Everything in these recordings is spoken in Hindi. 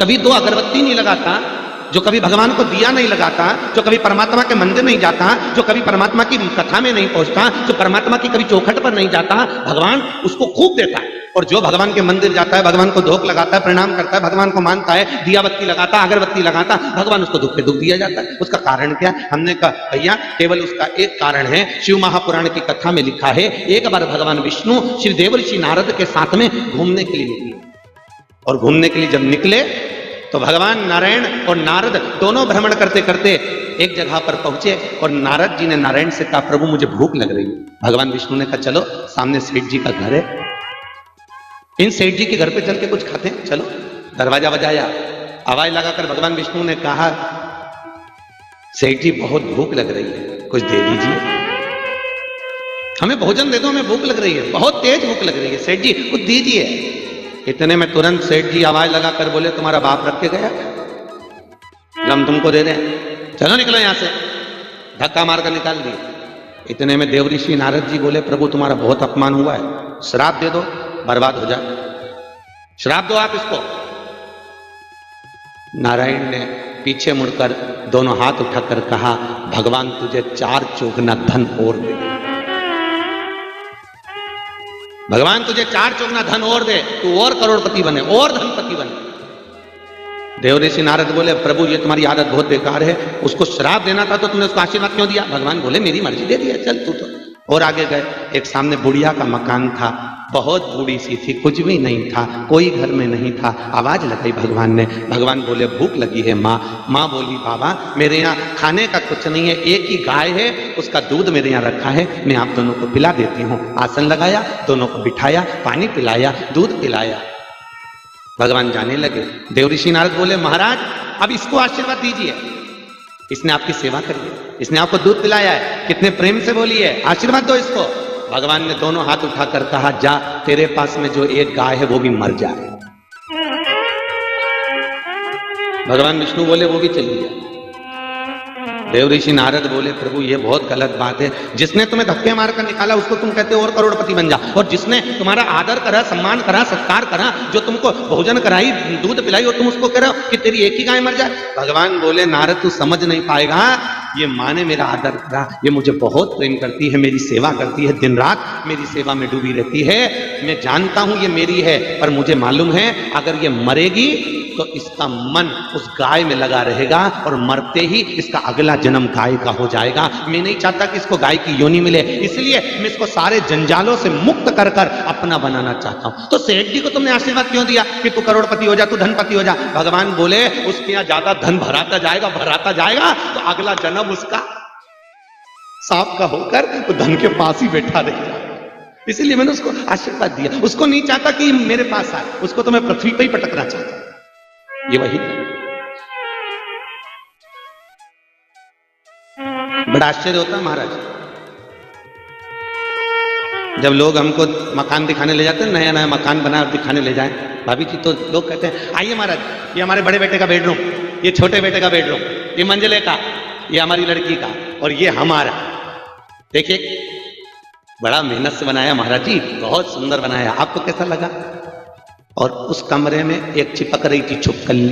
कभी 2 अगरबत्ती नहीं लगाता, जो कभी भगवान को दिया नहीं लगाता, जो कभी परमात्मा के मंदिर नहीं जाता, जो कभी परमात्मा की कथा में नहीं पहुंचता, जो परमात्मा की कभी चौखट पर नहीं जाता, भगवान उसको खूब देता है। और जो भगवान के मंदिर जाता है, भगवान को धोख लगाता है, प्रणाम करता है, भगवान को मानता है, दिया बत्ती लगाता, अगरबत्ती लगाता, भगवान उसको दुख पे दुख दिया जाता है। उसका कारण क्या? हमने कहा भैया केवल उसका एक कारण है, शिव महापुराण की कथा में लिखा है, एक बार भगवान विष्णु श्री देवर्षि नारद के साथ में घूमने के लिए निकले, और घूमने के लिए जब निकले तो भगवान नारायण और नारद दोनों भ्रमण करते करते एक जगह पर पहुंचे, और नारद जी ने नारायण से कहा प्रभु मुझे भूख लग रही है। भगवान विष्णु ने कहा चलो सामने सेठ जी का घर है, इन सेठ जी के घर पे चल के कुछ खाते हैं, चलो। दरवाजा बजाया, आवाज लगाकर भगवान विष्णु ने कहा सेठ जी बहुत भूख लग रही है, कुछ दे दीजिए, हमें भोजन दे दो, हमें भूख लग रही है, बहुत तेज भूख लग रही है, सेठ जी कुछ दीजिए। इतने में तुरंत सेठ जी आवाज लगाकर बोले तुम्हारा बाप रख के गया, हम तुमको दे दें, चलो निकलो यहां से। धक्का मारकर निकाल दिए। इतने में देवऋषि नारद जी बोले प्रभु तुम्हारा बहुत अपमान हुआ है, श्राप दे दो, बर्बाद हो जाए, श्राप दो आप इसको। नारायण ने पीछे मुड़कर दोनों हाथ उठाकर कहा भगवान तुझे 4 चौगुना धन और दे, भगवान तुझे 4 चौगुना धन और दे, तू और करोड़पति बने, और धनपति बने। देवऋषि नारद बोले प्रभु ये तुम्हारी आदत बहुत बेकार है, उसको श्राप देना था तो तुमने उसको आशीर्वाद क्यों दिया? भगवान बोले मेरी मर्जी, दे दिया, चल तू तो। और आगे गए, एक सामने बुढ़िया का मकान था, बहुत बूढ़ी सी थी, कुछ भी नहीं था, कोई घर में नहीं था। आवाज लगाई भगवान ने, भगवान बोले भूख लगी है माँ। माँ बोली बाबा मेरे यहाँ खाने का कुछ नहीं है, एक ही गाय है, उसका दूध मेरे यहाँ रखा है, मैं आप दोनों को पिला देती हूँ। आसन लगाया, दोनों को बिठाया, पानी पिलाया, दूध पिलाया, भगवान जाने लगे। देवऋषि नारद बोले महाराज अब इसको आशीर्वाद दीजिए, इसने आपकी सेवा करी है, इसने आपको दूध पिलाया है, कितने प्रेम से बोली है, आशीर्वाद दो इसको। भगवान ने दोनों हाथ उठाकर कहा जा तेरे पास में जो एक गाय है वो भी मर जाए। भगवान विष्णु बोले वो भी चली जाए। देवऋषि नारद बोले प्रभु ये बहुत गलत बात है, जिसने तुम्हें धक्के मारकर निकाला उसको तुम कहते हो और करोड़पति बन जा, और जिसने तुम्हारा आदर करा, सम्मान करा, सत्कार करा, जो तुमको भोजन कराई, दूध पिलाई, और तुम उसको कह रहे हो कि तेरी एक ही गाय मर जाए। भगवान बोले नारद तू समझ नहीं पाएगा, ये माँ ने मेरा आदर करा, ये मुझे बहुत प्रेम करती है, मेरी सेवा करती है, दिन रात मेरी सेवा में डूबी रहती है, मैं जानता हूं ये मेरी है, पर मुझे मालूम है अगर ये मरेगी तो इसका मन उस गाय में लगा रहेगा, और मरते ही इसका अगला जन्म गाय का हो जाएगा। मैं नहीं चाहता कि इसको गाय की योनि मिले, इसलिए मैं इसको सारे जंजालों से मुक्त कर कर अपना बनाना चाहता हूं। तो सेठ जी को तुमने आशीर्वाद क्यों दिया कि तू करोड़पति हो जा, तू धनपति हो जा? भगवान बोले उसके यहाँ ज्यादा धन भराता जाएगा तो अगला जन्म उसका सांप का होकर तो धन के पास ही बैठा रहेगा, इसलिए मैंने उसको आशीर्वाद दिया। उसको नहीं चाहता कि मेरे पास आए, उसको तो मैं पृथ्वी पर ही पटकना चाहता। ये वही बड़ा आश्चर्य होता है महाराज, जब लोग हमको मकान दिखाने ले जाते हैं, नया नया मकान बना और दिखाने ले जाए भाभी जी, तो लोग कहते हैं आइए महाराज ये हमारे बड़े बेटे का बेडरूम, ये छोटे बेटे का बेडरूम, ये मंजिले का, ये हमारी लड़की का, और ये हमारा। देखिए बड़ा मेहनत से बनाया महाराज जी, बहुत सुंदर बनाया, आपको कैसा लगा? और उस कमरे में एक चिपक रही थी छिपकली,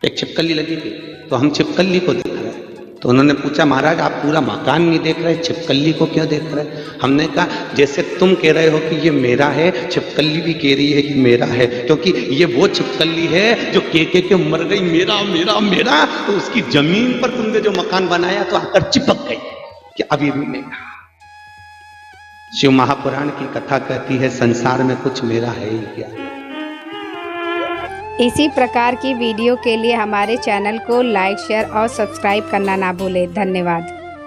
एक छिपकली लगी थी, तो हम छिपकली को देख रहे, तो उन्होंने पूछा महाराज आप पूरा मकान नहीं देख रहे, छिपकली को क्यों देख रहे? हमने कहा जैसे तुम कह रहे हो कि ये मेरा है, छिपकली भी कह रही है कि मेरा है, क्योंकि ये वो छिपकली है जो के मर गई मेरा मेरा मेरा, तो उसकी जमीन पर तुमने जो मकान बनाया तो आकर चिपक गई कि अभी भी मेरा। शिव महापुराण की कथा कहती है संसार में कुछ मेरा है ही क्या। इसी प्रकार की वीडियो के लिए हमारे चैनल को लाइक, शेयर और सब्सक्राइब करना ना भूलें। धन्यवाद।